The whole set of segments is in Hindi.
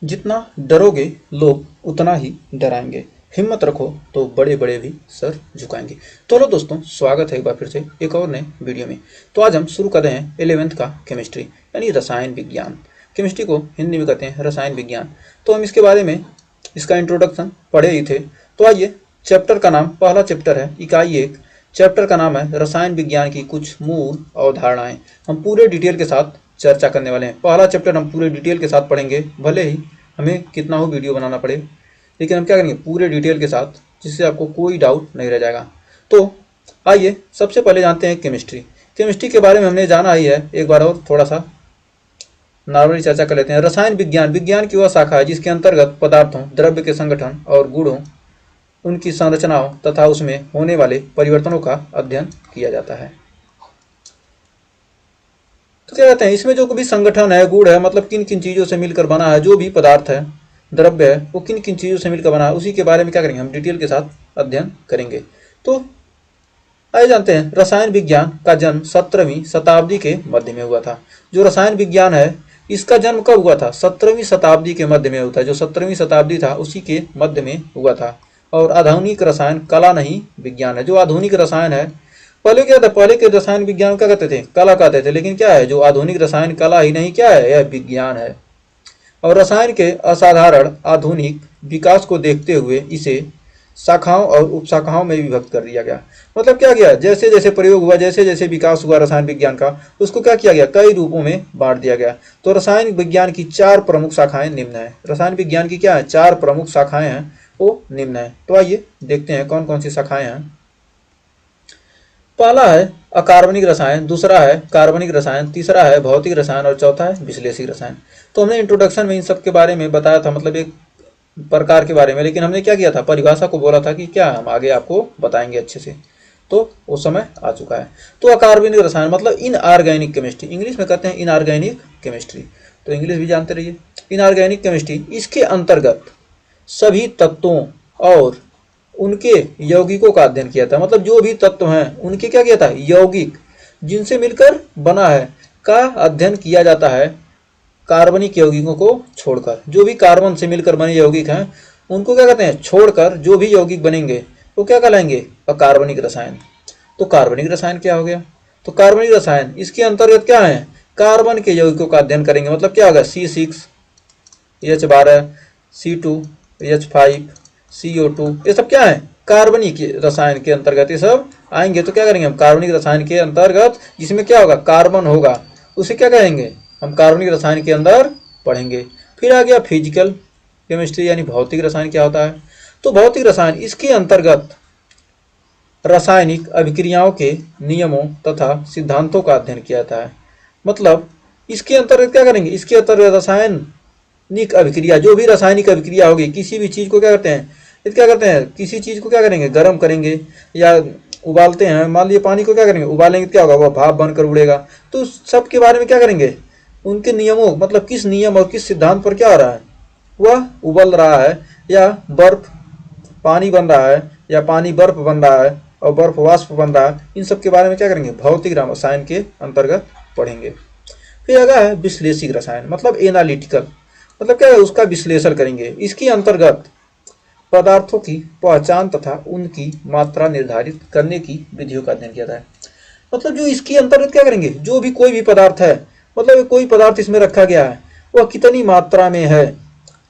जितना डरोगे लोग उतना ही डराएंगे। हिम्मत रखो तो बड़े बड़े भी सर झुकाएंगे। तो हेलो दोस्तों, स्वागत है एक बार फिर से एक और नए वीडियो में। तो आज हम शुरू कर रहे हैं 11th का केमिस्ट्री यानी रसायन विज्ञान। केमिस्ट्री को हिंदी में कहते हैं रसायन विज्ञान। तो हम इसके बारे में इसका इंट्रोडक्शन पढ़े ही थे। तो आइए, चैप्टर का नाम, पहला चैप्टर है इकाई 1। चैप्टर का नाम है रसायन विज्ञान की कुछ मूल अवधारणाएं। हम पूरे डिटेल के साथ चर्चा करने वाले हैं। पहला चैप्टर हम पूरे डिटेल के साथ पढ़ेंगे, भले ही हमें कितना हो वीडियो बनाना पड़े, लेकिन हम क्या करेंगे पूरे डिटेल के साथ, जिससे आपको कोई डाउट नहीं रह जाएगा। तो आइए सबसे पहले जानते हैं केमिस्ट्री। केमिस्ट्री के बारे में हमने जाना ही है, एक बार और थोड़ा सा नॉर्मली चर्चा कर लेते हैं। रसायन विज्ञान विज्ञान की वह शाखा है जिसके अंतर्गत पदार्थों, द्रव्य के संगठन और गुणों, उनकी संरचनाओं तथा उसमें होने वाले परिवर्तनों का अध्ययन किया जाता है। तो क्या कहते हैं, इसमें जो भी संगठन है, गुण है, मतलब किन किन चीज़ों से मिलकर बना है, जो भी पदार्थ है, द्रव्य है, वो किन किन चीज़ों से मिलकर बना है, उसी के बारे में क्या करेंगे हम डिटेल के साथ अध्ययन करेंगे। तो आइए जानते हैं, रसायन विज्ञान का जन्म 17वीं शताब्दी के मध्य में हुआ था। जो रसायन विज्ञान है, इसका जन्म कब हुआ था? 17वीं शताब्दी के मध्य में हुआ था। जो 17वीं शताब्दी था उसी के मध्य में हुआ था। और आधुनिक रसायन कला नहीं विज्ञान है। जो आधुनिक रसायन है, पहले क्या था, पहले के रसायन विज्ञान क्या कहते थे? कला कहते थे। लेकिन क्या है, जो आधुनिक रसायन कला ही नहीं, क्या है, यह विज्ञान है। और रसायन के असाधारण आधुनिक विकास को देखते हुए इसे शाखाओं और उपशाखाओं में विभक्त कर दिया गया। मतलब क्या किया, जैसे जैसे प्रयोग हुआ, जैसे जैसे विकास हुआ रसायन विज्ञान का, उसको क्या किया गया, कई रूपों में बांट दिया गया। तो रसायन विज्ञान की 4 प्रमुख शाखाएं निम्न है। रसायन विज्ञान की क्या है, 4 प्रमुख शाखाएं हैं, वो निम्न है। तो आइए देखते हैं कौन कौन सी शाखाएं हैं। पहला है अकार्बनिक रसायन, दूसरा है कार्बनिक रसायन, तीसरा है भौतिक रसायन और चौथा है विश्लेषिक रसायन। तो हमने इंट्रोडक्शन में इन सब के बारे में बताया था, मतलब एक प्रकार के बारे में, लेकिन हमने क्या किया था, परिभाषा को बोला था कि क्या हम आगे आपको बताएंगे अच्छे से। तो वो समय आ चुका है। तो अकार्बनिक रसायन मतलब इनऑर्गेनिक केमिस्ट्री, इंग्लिश में कहते हैं इनऑर्गेनिक केमिस्ट्री। तो इंग्लिश भी जानते रहिए। इनऑर्गेनिक केमिस्ट्री, इसके अंतर्गत सभी तत्वों और उनके यौगिकों का अध्ययन किया था। मतलब जो भी तत्व हैं उनके क्या किया था, यौगिक जिनसे मिलकर बना है का अध्ययन किया जाता है। कार्बनिक यौगिकों को छोड़कर, जो भी कार्बन से मिलकर बने यौगिक हैं उनको क्या कहते हैं, छोड़कर जो भी यौगिक बनेंगे वो क्या कहलाएंगे, अकार्बनिक रसायन। तो कार्बनिक रसायन क्या हो गया? तो कार्बनिक रसायन, इसके अंतर्गत क्या है, कार्बन के यौगिकों का अध्ययन करेंगे। मतलब क्या होगा, C6H12 C2 H5 CO2, ये सब क्या है, कार्बनिक रसायन के अंतर्गत ये सब आएंगे। तो क्या करेंगे हम, कार्बनिक रसायन के अंतर्गत जिसमें क्या होगा, कार्बन होगा, उसे क्या कहेंगे हम, कार्बनिक रसायन के अंदर पढ़ेंगे। फिर आ गया फिजिकल केमिस्ट्री यानी भौतिक रसायन क्या होता है। तो भौतिक रसायन, इसके अंतर्गत रासायनिक अभिक्रियाओं के नियमों तथा सिद्धांतों का अध्ययन किया जाता है। मतलब इसके अंतर्गत क्या करेंगे, इसके अंतर्गत रासायनिक अभिक्रिया, जो भी रासायनिक अभिक्रिया होगी, किसी भी चीज को क्या करते हैं, क्या करते हैं, किसी चीज को क्या करेंगे, गर्म करेंगे या उबालते हैं। मान लीजिए पानी को क्या करेंगे, उबालेंगे, क्या होगा, वह भाप बनकर उड़ेगा। तो सब के बारे में क्या करेंगे, उनके नियमों, मतलब किस नियम और किस सिद्धांत पर क्या हो रहा है, वह उबल रहा है या बर्फ पानी बन रहा है या पानी बर्फ बन रहा है और बर्फ वाष्प बन रहा है, इन सब के बारे में क्या करेंगे, भौतिक रसायन के अंतर्गत पढ़ेंगे। फिर अगर है विश्लेषिक रसायन, मतलब एनालिटिकल, मतलब क्या है, उसका विश्लेषण करेंगे। इसके अंतर्गत पदार्थों की पहचान तथा उनकी मात्रा निर्धारित करने की विधियों का अध्ययन किया जाता है। मतलब जो इसके अंतर्गत क्या करेंगे, जो भी कोई भी पदार्थ है, मतलब कोई पदार्थ इसमें रखा गया है, वह कितनी मात्रा में है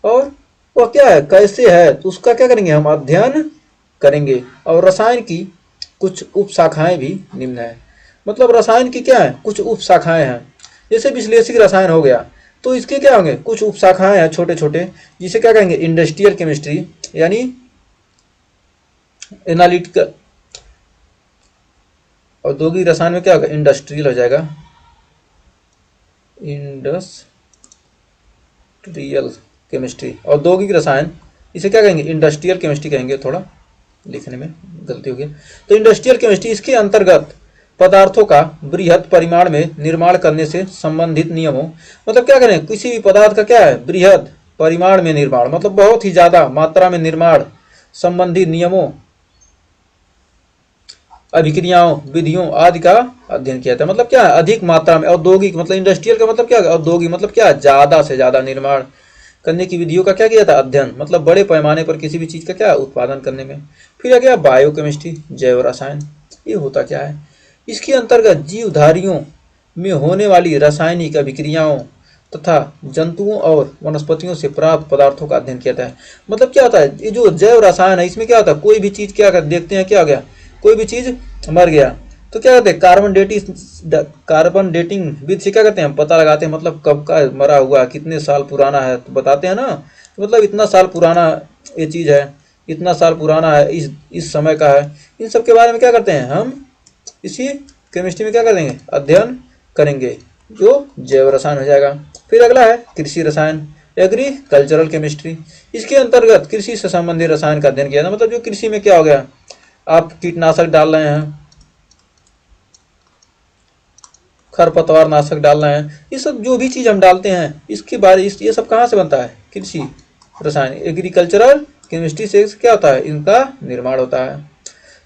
और वह क्या है, कैसे है, तो उसका क्या करेंगे हम, अध्ययन करेंगे। और रसायन की कुछ उपशाखाएं भी निम्न है। मतलब रसायन की क्या है, कुछ उपशाखाएं हैं। जैसे विश्लेषिक रसायन हो गया, तो इसके क्या होंगे, कुछ उपशाखाएं हैं छोटे छोटे, जिसे क्या कहेंगे, इंडस्ट्रियल केमिस्ट्री यानी एनालिटिकल। औद्योगिक रसायन में क्या होगा, इंडस्ट्रियल हो जाएगा, इंडस्ट्रियल केमिस्ट्री। औद्योगिक रसायन, इसे क्या कहेंगे, इंडस्ट्रियल केमिस्ट्री कहेंगे। थोड़ा लिखने में गलती हो गई। तो इंडस्ट्रियल केमिस्ट्री, इसके अंतर्गत पदार्थों का बृहद परिमाण में निर्माण करने से संबंधित नियमों, मतलब क्या करें, किसी भी पदार्थ का क्या है, बृहद परिमाण में निर्माण, मतलब बहुत ही ज्यादा मात्रा में निर्माण संबंधी नियमों, अभिक्रियाओं, विधियों आदि का अध्ययन किया था। मतलब क्या है, अधिक मात्रा में। औद्योगिक मतलब इंडस्ट्रियल का मतलब क्या है, औद्योगिक मतलब क्या है, ज्यादा से ज्यादा निर्माण करने की विधियों का क्या किया था, अध्ययन, मतलब बड़े पैमाने पर किसी भी चीज़ का क्या उत्पादन करने में। फिर आ गया बायोकेमिस्ट्री, जैव रसायन। ये होता क्या है, इसके अंतर्गत जीवधारियों में होने वाली रासायनिक अभिक्रियाओं तथा जंतुओं और वनस्पतियों से प्राप्त पदार्थों का अध्ययन किया जाता है। मतलब क्या होता है, ये जो जैव रसायन है इसमें क्या होता है, कोई भी चीज़ क्या कर देखते हैं, क्या हो गया, कोई भी चीज़ मर गया तो क्या करते हैं, कार्बन डेटिंग विधि से क्या करते हैं, हम पता लगाते हैं, मतलब कब का मरा हुआ, कितने साल पुराना है, तो बताते हैं ना, तो मतलब इतना साल पुराना ये चीज़ है, इतना साल पुराना है, इस समय का है। इन सब के बारे में क्या करते हैं हम इसी केमिस्ट्री में क्या करेंगे, अध्ययन करेंगे, जो जैव रसायन हो जाएगा। फिर अगला है कृषि रसायन, एग्रीकल्चरल केमिस्ट्री। इसके अंतर्गत कृषि से संबंधित रसायन का अध्ययन किया जाता है। मतलब जो कृषि में क्या हो गया, आप कीटनाशक डाल रहे हैं, खरपतवार नाशक डाल रहे हैं, ये सब जो भी चीज़ हम डालते हैं इसके बारे ये सब कहाँ से बनता है, कृषि रसायन, एग्रीकल्चरल केमिस्ट्री से क्या होता है, इनका निर्माण होता है।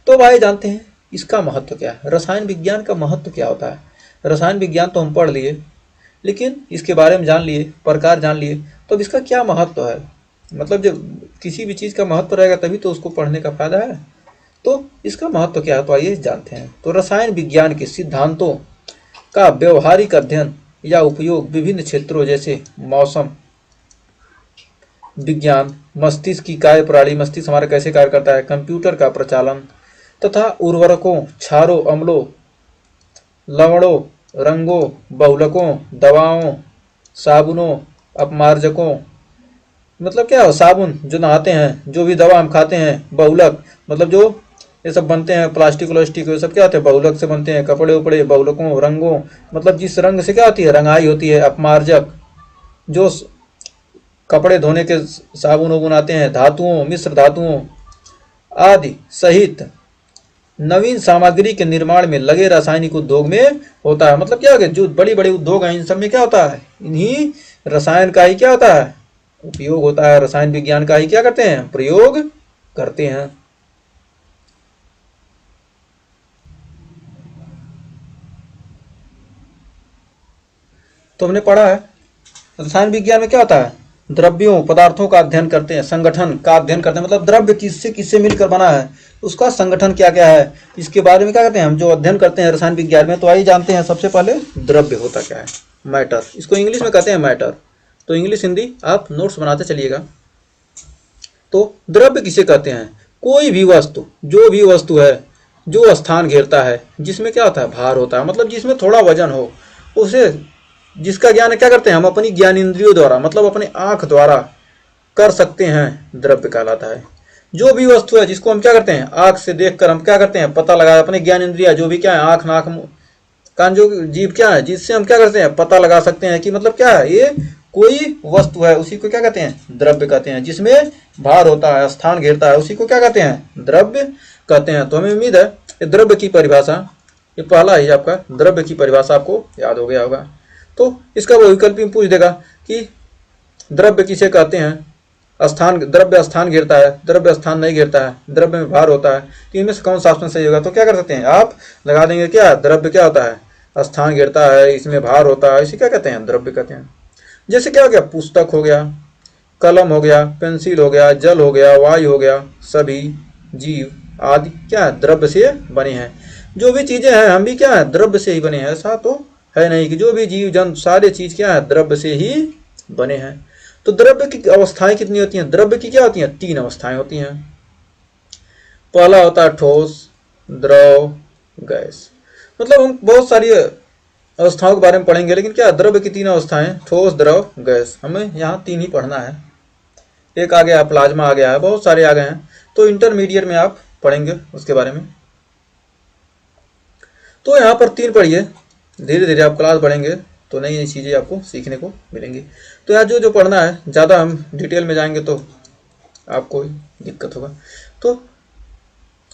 तो भाई जानते हैं इसका महत्व क्या है, रसायन विज्ञान का महत्व क्या होता है। रसायन विज्ञान तो हम पढ़ लिए, लेकिन इसके बारे में जान लिए, प्रकार जान लिए, तो अब इसका क्या महत्व है। मतलब जब किसी भी चीज़ का महत्व रहेगा तभी तो उसको पढ़ने का फायदा है। तो इसका महत्व क्या है, तो आइए जानते हैं। तो रसायन विज्ञान के सिद्धांतों का व्यवहारिक अध्ययन या उपयोग विभिन्न क्षेत्रों जैसे मौसम विज्ञान, मस्तिष्क की कार्यप्रणाली, मस्तिष्क हमारा कैसे कार्य करता है, कंप्यूटर का प्रचालन तथा उर्वरकों, क्षारों, अम्लों, लवणों, रंगों, बहुलकों, दवाओं, साबुनों, अपमार्जकों, मतलब क्या हो, साबुन जो नहाते हैं, जो भी दवा हम खाते हैं, बहुलक मतलब जो ये सब बनते हैं, प्लास्टिक व्लास्टिक ये सब क्या होते हैं, बहुलक से बनते हैं, कपड़े उपड़े बहुलकों, रंगों मतलब जिस रंग से क्या होती है, रंगाई होती है, अपमार्जक जो कपड़े धोने के साबुन वबुन आते हैं, धातुओं, मिश्र धातुओं आदि सहित नवीन सामग्री के निर्माण में लगे रासायनिक उद्योग में होता है। मतलब क्या हो गया, जो बड़ी बड़ी उद्योग हैं इन सब में क्या होता है, इन्हीं रसायन का ही क्या होता है, उपयोग होता है, रसायन विज्ञान का ही क्या करते हैं, प्रयोग करते हैं। तो हमने पढ़ा है रसायन विज्ञान में क्या होता है, द्रव्यों पदार्थों का अध्ययन करते हैं, संगठन का अध्ययन करते हैं, मतलब द्रव्य किससे किससे मिलकर बना है, उसका संगठन क्या क्या है, इसके बारे में क्या करते हैं हम, जो अध्ययन करते हैं रसायन विज्ञान में। तो आइए जानते हैं सबसे पहले द्रव्य होता क्या है, मैटर, इसको इंग्लिश में कहते हैं मैटर। तो इंग्लिश हिंदी आप नोट्स बनाते चलिएगा। तो द्रव्य किसे कहते हैं, कोई भी वस्तु, जो भी वस्तु है जो स्थान घेरता है, जिसमें क्या होता है, भार होता है, मतलब जिसमें थोड़ा वजन हो, उसे, जिसका ज्ञान क्या करते हैं हम अपनी ज्ञान इंद्रियों द्वारा, मतलब अपने आंख द्वारा कर सकते हैं, द्रव्य कहलाता है। जो भी वस्तु है जिसको हम क्या करते हैं, आंख से देखकर हम क्या करते हैं, पता लगा, अपने ज्ञान इंद्रिया जो भी क्या है, आंख नाक कान जो जीव क्या है, जिससे हम क्या करते हैं, पता लगा सकते हैं कि मतलब क्या है, ये कोई वस्तु है, उसी को क्या कहते हैं, द्रव्य कहते हैं। जिसमें भार होता है, स्थान घेरता है, उसी को क्या कहते हैं, द्रव्य कहते हैं। तो हमें उम्मीद है ये द्रव्य की परिभाषा, ये पहला ही आपका द्रव्य की परिभाषा आपको याद हो गया होगा। तो इसका वो विकल्प में पूछ देगा कि द्रव्य किसे कहते हैं, स्थान, द्रव्य स्थान घेरता है, द्रव्य स्थान नहीं घेरता है, द्रव्य में भार होता है, तो इनमें से कौन सा ऑप्शन सही होगा। तो क्या कर सकते हैं आप, लगा देंगे क्या, द्रव्य क्या होता है, स्थान घेरता है, इसमें भार होता है, इसे क्या कहते हैं, द्रव्य कहते हैं। जैसे क्या हो गया, पुस्तक हो गया, कलम हो गया, पेंसिल हो गया, जल हो गया, वायु हो गया, सभी जीव आदि क्या है, द्रव्य से बने हैं। जो भी चीजें हैं हम भी क्या है, द्रव्य से ही बने हैं। ऐसा तो है नहीं कि जो भी जीव जंतु सारे चीज क्या है, द्रव्य से ही बने हैं। तो द्रव्य की अवस्थाएं कितनी होती हैं, द्रव्य की क्या होती हैं, 3 अवस्थाएं होती हैं। पहला होता है ठोस, द्रव, गैस। मतलब हम बहुत सारी अवस्थाओं के बारे में पढ़ेंगे, लेकिन क्या द्रव्य की 3 अवस्थाएं, ठोस, द्रव, गैस, हमें यहाँ 3 ही पढ़ना है। एक आ गया प्लाज्मा आ गया है, बहुत सारे आ गए हैं, तो इंटरमीडिएट में आप पढ़ेंगे उसके बारे में। तो यहाँ पर 3 पढ़िए, धीरे धीरे आप क्लास बढ़ेंगे तो नई नई चीज़ें आपको सीखने को मिलेंगी। तो यहाँ जो जो पढ़ना है, ज़्यादा हम डिटेल में जाएंगे तो आपको दिक्कत होगा। तो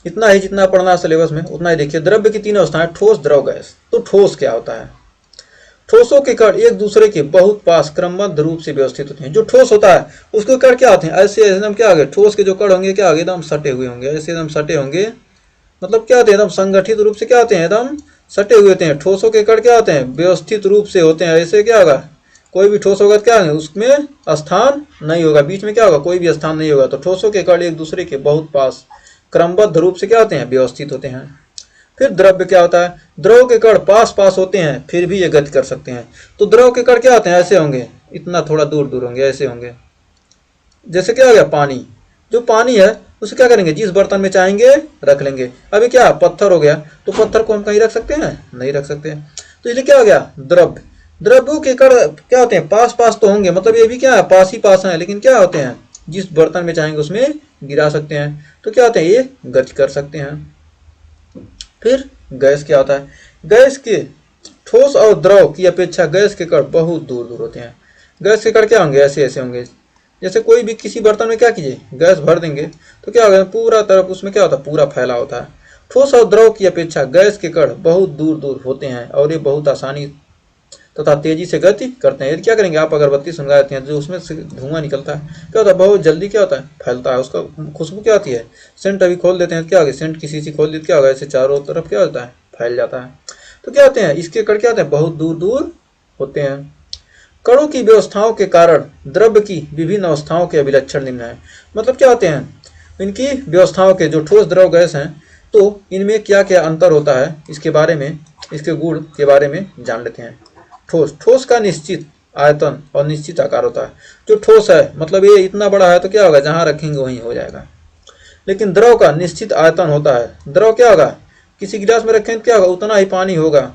इतना ही जितना पढ़ना है सिलेबस में उतना ही देखिए। द्रव्य की 3 अवस्थाएं, ठोस, द्रव, गैस। तो ठोस क्या होता है, ठोसों के कण एक दूसरे के बहुत पास क्रमबद्ध रूप से व्यवस्थित होते हैं। जो ठोस होता है उसके कण क्या होते हैं, ऐसे एकदम क्या आगे, ठोस के जो कण होंगे क्या आगे एकदम सटे हुए होंगे, ऐसे एकदम सटे होंगे, मतलब क्या होते हैं, एकदम संगठित रूप से क्या होते हैं, एकदम सटे हुए होते हैं। ठोसों के कण क्या होते हैं, व्यवस्थित रूप से होते हैं, ऐसे क्या होगा, कोई भी ठोस होगा तो क्या होगा, उसमें स्थान नहीं होगा, बीच में क्या होगा, कोई भी स्थान नहीं होगा। तो ठोसों के कण एक दूसरे के बहुत पास क्रमबद्ध रूप से क्या होते हैं, व्यवस्थित होते हैं। फिर द्रव्य क्या होता है, द्रव के कण पास पास होते हैं फिर भी ये गति कर सकते हैं। तो द्रव के कण क्या होते हैं, ऐसे होंगे, इतना थोड़ा दूर दूर होंगे, ऐसे होंगे। जैसे क्या हो गया, पानी, जो पानी है उसे क्या करेंगे, जिस बर्तन में चाहेंगे रख लेंगे। अभी क्या पत्थर हो गया, तो पत्थर को हम कहीं रख सकते हैं, नहीं रख सकते। तो इसलिए क्या हो गया, द्रव्य, द्रव्यों के कण क्या होते हैं, पास पास तो होंगे, मतलब ये भी क्या है, पास ही पास है, लेकिन क्या होते हैं, जिस बर्तन में चाहेंगे उसमें गिरा सकते हैं। तो क्या होते हैं, ये गति कर सकते हैं। फिर गैस क्या होता है, गैस के ठोस और द्रव की अपेक्षा गैस के कण बहुत दूर दूर होते हैं। गैस के कण क्या होंगे, ऐसे ऐसे होंगे। जैसे कोई भी किसी बर्तन में क्या कीजिए, गैस भर देंगे तो क्या होगा, पूरा तरफ उसमें क्या होता है, पूरा फैला होता है। ठोस और द्रव की अपेक्षा गैस के कण बहुत दूर दूर होते हैं और ये बहुत आसानी तथा तेजी से गति करते हैं। यदि क्या करेंगे, आप अगरबत्ती सुलगा देते हैं, जो उसमें से धुआं निकलता है क्या होता है, बहुत जल्दी क्या होता है, फैलता है। उसका खुशबू क्या होती है, सेंट अभी खोल देते हैं, क्या होगा, सेंट की शीशी खोल देते क्या होगा, ऐसे चारों तरफ क्या होता है, फैल जाता है। तो क्या होते हैं, इसके कण क्या होते हैं, बहुत दूर दूर होते हैं। कणों की व्यवस्थाओं के कारण द्रव्य की विभिन्न अवस्थाओं के अभिलक्षण निम्न है। मतलब क्या होते हैं, इनकी व्यवस्थाओं के, जो ठोस द्रव गैस हैं, तो इनमें क्या क्या अंतर होता है, इसके बारे में, इसके गुण के बारे में जान लेते हैं। ठोस, ठोस का निश्चित आयतन और निश्चित आकार होता है। जो ठोस है मतलब ये इतना बड़ा है तो क्या होगा, जहां रखेंगे वहीं हो जाएगा। लेकिन द्रव का निश्चित आयतन होता है। द्रव क्या होगा, किसी गिलास में रखें तो क्या होगा, उतना ही पानी होगा,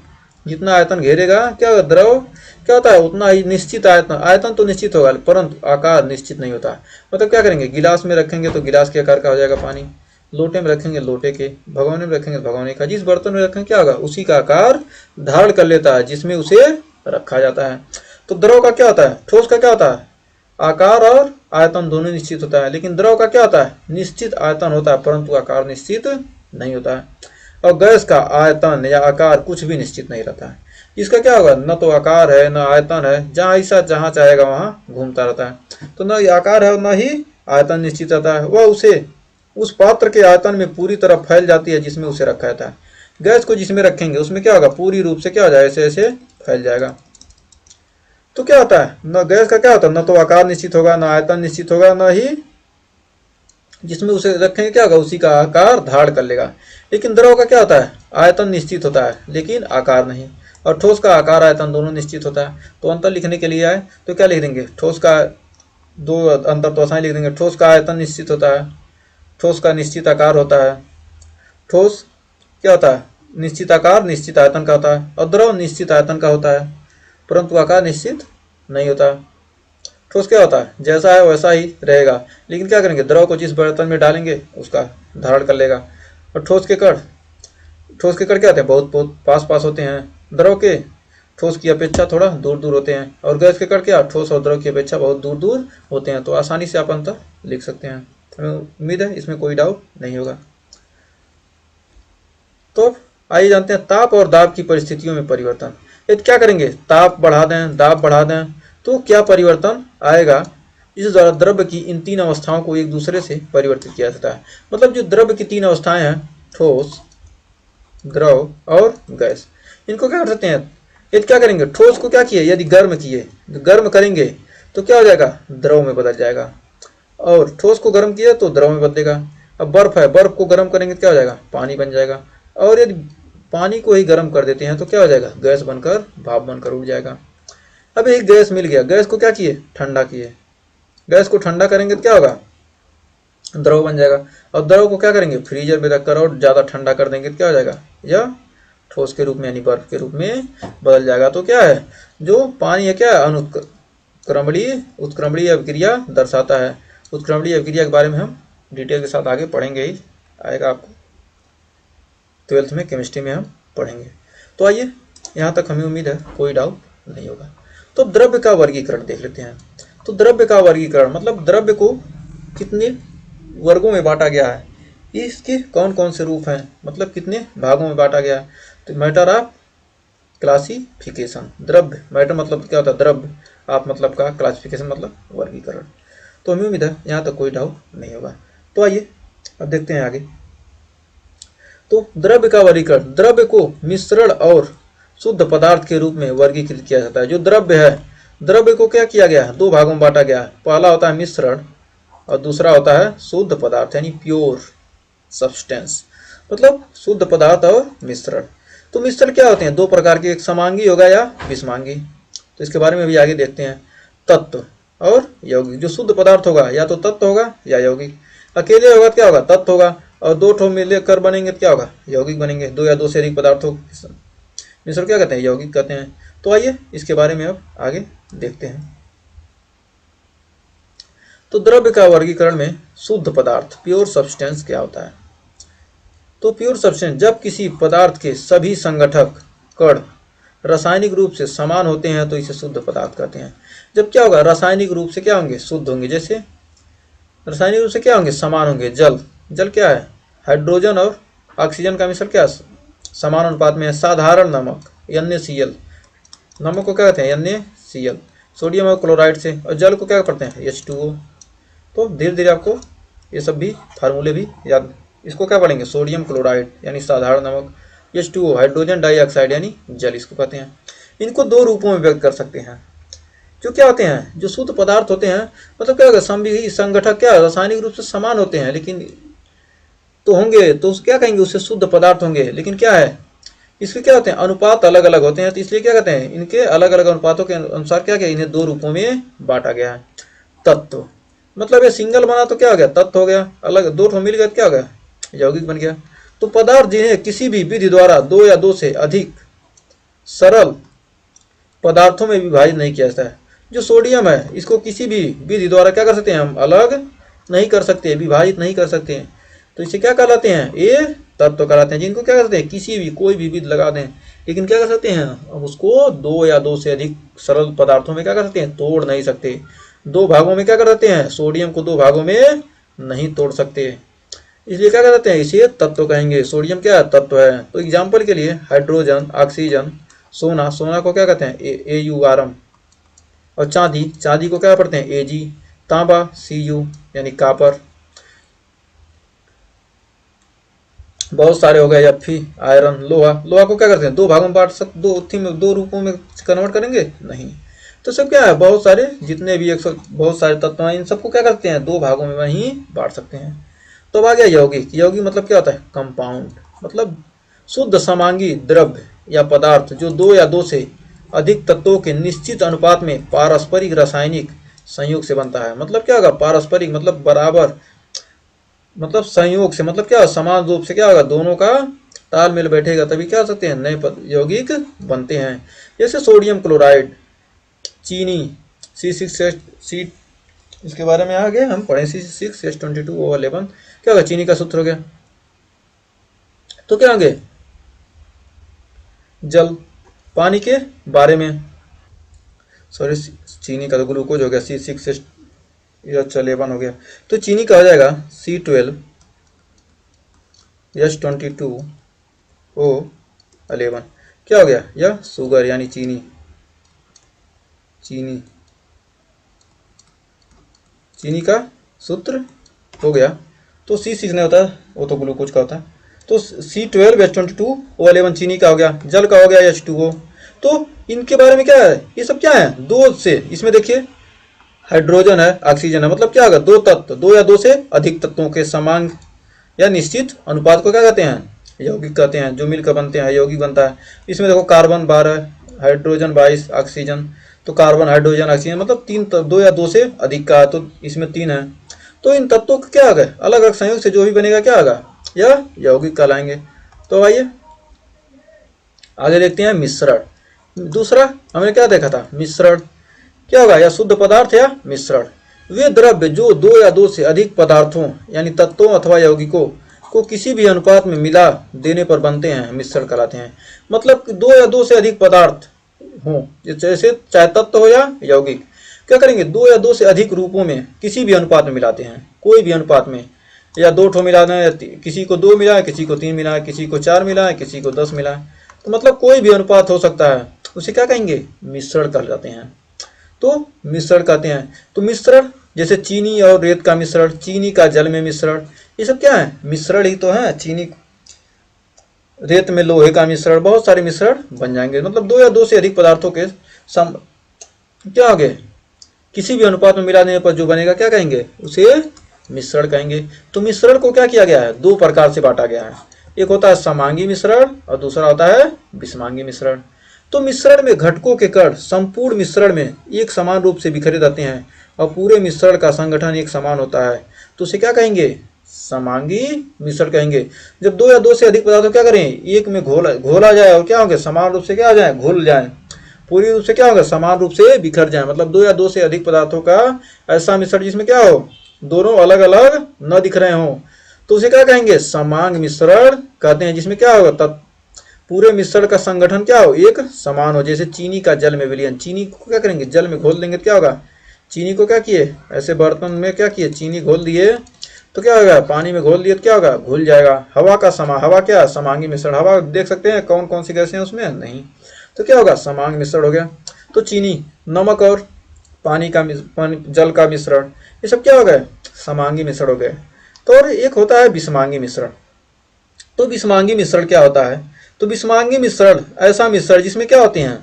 जितना आयतन घेरेगा क्या होगा, द्रव क्या होता है, उतना ही निश्चित आयतन, आयतन तो निश्चित होगा परंतु आकार निश्चित नहीं होता। मतलब क्या करेंगे, गिलास में रखेंगे तो गिलास के आकार का हो जाएगा पानी, लोटे में रखेंगे लोटे के, भगोने में रखेंगे भगोने का, जिस बर्तन में रखेंगे क्या होगा, उसी का आकार धारण कर लेता है जिसमें उसे रखा जाता है। तो द्रव का क्या होता है, ठोस का क्या होता है, आकार और आयतन दोनों निश्चित होता है, लेकिन द्रव का क्या होता है, निश्चित आयतन होता है परंतु आकार निश्चित नहीं होता है। और गैस का आयतन या आकार कुछ भी निश्चित नहीं रहता है। इसका क्या होगा, न तो आकार है न आयतन है, जहाँ ऐसा जहाँ चाहेगा वहाँ घूमता रहता है। तो न आकार है न ही आयतन निश्चित रहता है, वह उसे उस पात्र के आयतन में पूरी तरह फैल जाती है जिसमें उसे रखा जाता है। गैस को जिसमें रखेंगे उसमें क्या होगा, पूरी रूप से क्या हो जाएगा, ऐसे ऐसे फैल जाएगा। तो क्या होता है, न गैस का क्या होता है, न तो आकार निश्चित होगा, न आयतन निश्चित होगा, न ही जिसमें उसे रखेंगे क्या होगा, उसी का आकार धारण कर लेगा। लेकिन द्रव का क्या होता है, आयतन निश्चित होता है लेकिन आकार नहीं, और ठोस का आकार आयतन दोनों निश्चित होता है। तो अंतर लिखने के लिए आए तो क्या लिख देंगे, ठोस का दो अंतर तो आसानी लिख देंगे, ठोस का आयतन निश्चित होता है, ठोस का निश्चित आकार होता है। ठोस क्या होता है, निश्चित आकार निश्चित आयतन का होता है, और द्रव निश्चित आयतन का होता है परंतु आकार निश्चित नहीं होता। ठोस क्या होता है, जैसा है वैसा ही रहेगा, लेकिन क्या करेंगे, द्रव को जिस बर्तन में डालेंगे उसका धारण कर लेगा। और ठोस के कण, ठोस के कण क्या होते हैं, बहुत बहुत पास पास होते हैं, द्रव के ठोस की अपेक्षा थोड़ा दूर दूर होते हैं। और गैस के कण क्या, ठोस और द्रव की अपेक्षा बहुत दूर दूर होते हैं। तो आसानी से आप अंतर लिख सकते हैं। हमें उम्मीद है इसमें कोई डाउट नहीं होगा। तो आइए जानते हैं ताप और दाब की परिस्थितियों में परिवर्तन। यदि क्या करेंगे, ताप बढ़ा दें, दाब बढ़ा दें तो क्या परिवर्तन आएगा। इस द्वारा द्रव्य की इन तीन अवस्थाओं को एक दूसरे से परिवर्तित किया जाता है। मतलब जो द्रव्य की तीन अवस्थाएं हैं, ठोस, द्रव और गैस, इनको क्या कर सकते हैं, यदि क्या करेंगे, ठोस को क्या किए, यदि गर्म किए, गर्म करेंगे तो क्या हो जाएगा, द्रव में बदल जाएगा। और ठोस को गर्म किया तो द्रव में बदलेगा। अब बर्फ है, बर्फ को गर्म करेंगे तो क्या हो जाएगा, पानी बन जाएगा। और यदि पानी को ही गर्म कर देते हैं तो क्या हो जाएगा, गैस बनकर भाप बनकर उड़ जाएगा। अब एक गैस मिल गया, गैस को क्या किए, ठंडा किए। गैस को ठंडा करेंगे तो क्या होगा, द्रव बन जाएगा। और द्रव को क्या करेंगे, फ्रीजर में रखकर और ज़्यादा ठंडा कर देंगे तो क्या हो जाएगा, यह ठोस के रूप में यानी बर्फ के रूप में बदल जाएगा। तो क्या है, जो पानी है क्या, अनुत्क्रमणीय उत्क्रमणीय अभिक्रिया दर्शाता है। उत्क्रमणीय अभिक्रिया के बारे में हम डिटेल के साथ आगे पढ़ेंगे, ही आएगा आपको 12th में केमिस्ट्री में हम पढ़ेंगे। तो आइए, यहाँ तक हमें उम्मीद है कोई डाउट नहीं होगा। तो द्रव्य का वर्गीकरण देख लेते हैं। तो द्रव्य का वर्गीकरण मतलब द्रव्य को कितने वर्गों में बांटा गया है, इसके कौन कौन से रूप हैं, मतलब कितने भागों में बांटा गया है। तो मैटर ऑफ क्लासिफिकेशन, द्रव्य, मैटर मतलब क्या होता है द्रव्य, आप मतलब का, क्लासिफिकेशन मतलब वर्गीकरण। तो हमें उम्मीद है यहाँ तक कोई डाउट नहीं होगा। तो आइए अब देखते हैं आगे। तो द्रव्य का वर्गीकरण, द्रव्य को मिश्रण और शुद्ध पदार्थ के रूप में वर्गीकृत किया जाता है। जो द्रव्य है द्रव्य को क्या किया गया है, दो भागों में बांटा गया है। पहला होता है मिश्रण और दूसरा होता है शुद्ध पदार्थ यानी प्योर सब्सटेंस, मतलब शुद्ध पदार्थ और मिश्रण। तो मिश्रण क्या होते हैं, दो प्रकार के, एक समांगी होगा या विषमांगी। तो इसके बारे में भी आगे देखते हैं। तत्व और यौगिक। जो शुद्ध पदार्थ होगा या तो तत्व होगा या यौगिक। अकेले होगा तो क्या होगा, तत्व होगा, और दो ठो मिलकर बनेंगे तो क्या होगा, यौगिक बनेंगे। दो या दो से अधिक पदार्थों मिश्रण क्या कहते हैं, यौगिक कहते हैं। तो आइए इसके बारे में अब आगे देखते हैं। तो द्रव्य का वर्गीकरण में शुद्ध पदार्थ प्योर सब्सटेंस क्या होता है। तो प्योर सब्सटेंस जब किसी पदार्थ के सभी संगठक कण रासायनिक रूप से समान होते हैं तो इसे शुद्ध पदार्थ कहते हैं। जब क्या होगा, रासायनिक रूप से क्या होंगे, शुद्ध होंगे। जैसे रासायनिक रूप से क्या होंगे, समान होंगे। जल, जल क्या है, हाइड्रोजन और ऑक्सीजन का मिश्रण क्या समान अनुपात में है। साधारण नमक NaCl, नमक को क्या कहते हैं, NaCl, सोडियम और क्लोराइड से, और जल को क्या करते हैं, H2O। तो धीरे धीरे आपको ये सब भी फार्मूले भी याद, इसको क्या पढ़ेंगे, सोडियम क्लोराइड यानी साधारण नमक, H2O हाइड्रोजन डाइऑक्साइड यानी जल, इसको कहते हैं। इनको दो रूपों में व्यक्त कर सकते हैं। जो क्या होते हैं, जो शुद्ध पदार्थ होते हैं, मतलब क्या होगा, सभी संगठक क्या रासायनिक रूप से समान होते हैं, लेकिन तो होंगे तो क्या कहेंगे, उससे शुद्ध पदार्थ होंगे। लेकिन क्या है, इसके क्या होते हैं, अनुपात अलग अलग होते हैं। तो इसलिए क्या कहते हैं, इनके अलग अलग अनुपातों के अनुसार क्या क्या, इन्हें दो रूपों में बांटा गया है। तत्व, मतलब ये सिंगल बना तो क्या हो गया, तत्व हो गया। अलग दो ठो मिल गया तो क्या हो गया, यौगिक बन गया। तो पदार्थ जिन्हें किसी भी विधि द्वारा दो या दो से अधिक सरल पदार्थों में विभाजित नहीं किया जाता है। जो सोडियम है, इसको किसी भी विधि द्वारा क्या कर सकते हैं, हम अलग नहीं कर सकते, विभाजित नहीं कर सकते हैं। तो इसे क्या कहलाते हैं, ये तत्व कहलाते हैं, जिनको क्या करते हैं, किसी भी कोई भी विधि लगा दें, लेकिन क्या कर सकते हैं, अब उसको दो या दो से अधिक सरल पदार्थों में क्या कर सकते हैं, तोड़ नहीं सकते। दो भागों में क्या कर सकते हैं, सोडियम को दो भागों में नहीं तोड़ सकते, इसलिए क्या कहते हैं, इसे तत्व कहेंगे। सोडियम क्या तत्व है। तो एग्जाम्पल के लिए हाइड्रोजन, ऑक्सीजन, सोना, सोना को क्या कहते हैं, AuRm, और चांदी, चांदी को क्या पढ़ते हैं, Ag, तांबा Cu यानी कापर। बहुत सारे हो गए, Fe, आयरन, लोहा, लोहा को क्या करते हैं, दो भागों में बांट सकते, दो रूपों में कन्वर्ट करेंगे नहीं। तो सब क्या है, बहुत सारे जितने भी बहुत सारे तत्व हैं, इन सबको क्या करते हैं, दो भागों में वहीं बांट सकते हैं। तो अब आ गया यौगिक। यौगिक मतलब क्या होता है, कंपाउंड, मतलब शुद्ध समांगी द्रव्य या पदार्थ जो दो या दो से अधिक तत्वों के निश्चित अनुपात में पारस्परिक रासायनिक संयोग से बनता है। मतलब क्या होगा, पारस्परिक मतलब बराबर, मतलब संयोग से, मतलब क्या समान रूप से क्या होगा, दोनों का तालमेल बैठेगा तभी क्या हो सकते हैं, नए यौगिक बनते हैं। जैसे सोडियम क्लोराइड, चीनी C6H, इसके बारे में आगे हम पढ़ें, C6H22O11 क्या होगा, चीनी का सूत्र हो गया। तो क्या होंगे, जल, पानी के बारे में, सॉरी चीनी का तो ग्लूकोज हो गया, C6H11 हो गया। तो चीनी का हो जाएगा C12H22O11, क्या हो गया, यह शुगर यानी चीनी, चीनी, चीनी का सूत्र हो गया। तो C6 नहीं होता, वो तो ग्लूकोज का होता है। तो C12H22O11 चीनी का हो गया, जल का हो गया H2O। तो इनके बारे में क्या है, ये सब क्या है, दो से, इसमें देखिए हाइड्रोजन है, ऑक्सीजन है, मतलब क्या होगा, दो तत्व, दो या दो से अधिक तत्वों के समान या निश्चित अनुपात को क्या कहते हैं, यौगिक कहते हैं, जो मिलकर बनते हैं यौगिक बनता है। इसमें देखो कार्बन 12, हाइड्रोजन 22, ऑक्सीजन, तो कार्बन, हाइड्रोजन, ऑक्सीजन मतलब तीन, दो या दो से अधिक का, तो इसमें तीन है। तो इन तत्वों का क्या होगा, अलग अलग संयोग से जो भी बनेगा क्या होगा, यह यौगिक कहलाएंगे। तो आइए आगे देखते हैं मिश्रण। दूसरा हमने क्या देखा था, मिश्रण क्या होगा, या शुद्ध पदार्थ या मिश्रण। वे द्रव्य जो दो या दो से अधिक पदार्थों यानी तत्वों अथवा यौगिकों को किसी भी अनुपात में मिला देने पर बनते हैं, मिश्रण कहलाते हैं। मतलब दो या दो से अधिक पदार्थ हो, जैसे चाहे तत्व हो या यौगिक, क्या करेंगे, दो या दो से अधिक रूपों में किसी भी अनुपात में मिलाते हैं, कोई भी अनुपात में, या दो ठो मिलाना है, किसी को दो मिला है, किसी को तीन मिला है, किसी को चार मिला है, किसी को 10 मिला है। तो मतलब कोई भी अनुपात हो सकता है, उसे क्या कहेंगे, मिश्रण कर जाते हैं। तो मिश्रण कहते हैं। तो मिश्रण जैसे चीनी और रेत का मिश्रण, चीनी का जल में मिश्रण, ये सब क्या है, मिश्रण ही तो है। चीनी रेत में लोहे का मिश्रण, बहुत सारे मिश्रण बन जाएंगे। मतलब दो या दो से अधिक पदार्थों के क्या हो गए, किसी भी अनुपात में मिला देने पर जो बनेगा क्या कहेंगे, उसे मिश्रण कहेंगे। तो मिश्रण को क्या किया गया है, दो प्रकार से बांटा गया है, एक होता है समांगी मिश्रण और दूसरा होता है विषमांगी मिश्रण। तो मिश्रण में घटकों के कण संपूर्ण मिश्रण में एक समान रूप से बिखरे रहते हैं और पूरे मिश्रण का संगठन एक समान होता है, तो उसे क्या कहेंगे, समांगी मिश्रण कहेंगे। जब दो या दो से अधिक पदार्थ क्या करें, एक में घोला जाए और क्या होंगे, समान रूप से क्या हो जाए, घुल जाए, पूरी रूप से क्या होगा, समान रूप से बिखर जाए। मतलब दो या दो से अधिक पदार्थों का ऐसा मिश्रण जिसमें क्या हो, दोनों अलग अलग न दिख रहे हो, तो उसे क्या कहेंगे, समांग मिश्रण कहते हैं। जिसमें क्या होगा, तब पूरे मिश्रण का संगठन क्या हो, एक समान हो। जैसे चीनी का जल में विलयन, चीनी को क्या करेंगे, जल में घोल देंगे तो क्या होगा, चीनी को क्या किए, ऐसे बर्तन में क्या किए, चीनी घोल दिए तो क्या होगा, पानी में घोल दिए तो क्या होगा, घुल जाएगा। हवा का हवा क्या, समांगी मिश्रण। हवा देख सकते हैं कौन कौन सी गैसें हैं उसमें, नहीं, तो क्या होगा, समांग मिश्रण हो गया। तो चीनी, नमक और जल का मिश्रण, ये सब क्या हो गए, समांगी मिश्रण हो गए। तो और एक होता है विषमांगी मिश्रण। तो विषमांगी मिश्रण क्या होता है, तो विषमांगी मिश्रण ऐसा मिश्रण जिसमें क्या होते हैं,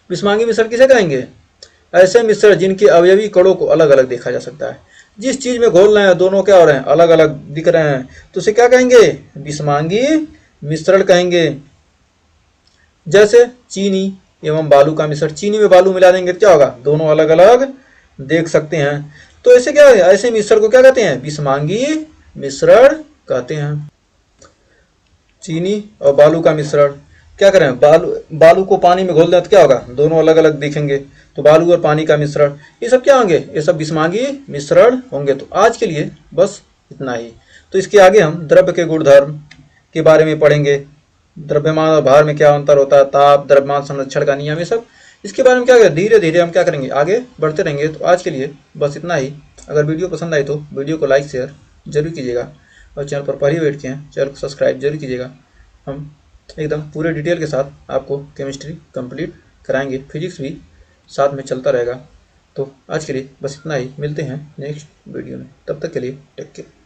विषमांगी मिश्रण किसे कहेंगे, ऐसे मिश्रण जिनके अवयवी कणों को अलग अलग देखा जा सकता है। जिस चीज में घोल रहे हैं दोनों क्या हो रहे हैं, अलग अलग दिख रहे हैं, तो उसे क्या कहेंगे, विषमांगी मिश्रण कहेंगे। जैसे चीनी एवं बालू का मिश्रण, चीनी में बालू मिला देंगे तो क्या होगा, दोनों अलग अलग देख सकते हैं। तो ऐसे क्या है, ऐसे मिश्रण को क्या कहते हैं, विषमांगी मिश्रण कहते हैं। चीनी और बालू का मिश्रण, क्या करें, बालू को पानी में घोल दें तो क्या होगा, दोनों अलग अलग दिखेंगे, तो बालू और पानी का मिश्रण, ये सब क्या होंगे, ये सब विषमांगी मिश्रण होंगे। तो आज के लिए बस इतना ही। तो इसके आगे हम द्रव्य के गुणधर्म के बारे में पढ़ेंगे, द्रव्यमान और भार में क्या अंतर होता है, ताप, द्रव्यमान संरक्षण का नियम, ये सब इसके बारे में क्या करें, धीरे धीरे हम क्या करेंगे, आगे बढ़ते रहेंगे। तो आज के लिए बस इतना ही। अगर वीडियो पसंद आई तो वीडियो को लाइक शेयर जरूर कीजिएगा और चैनल पर पहली बैठ के हैं चैनल को सब्सक्राइब जरूर कीजिएगा। हम एकदम पूरे डिटेल के साथ आपको केमिस्ट्री कंप्लीट कराएंगे, फिजिक्स भी साथ में चलता रहेगा। तो आज के लिए बस इतना ही, मिलते हैं नेक्स्ट वीडियो में, तब तक के लिए टेक केयर।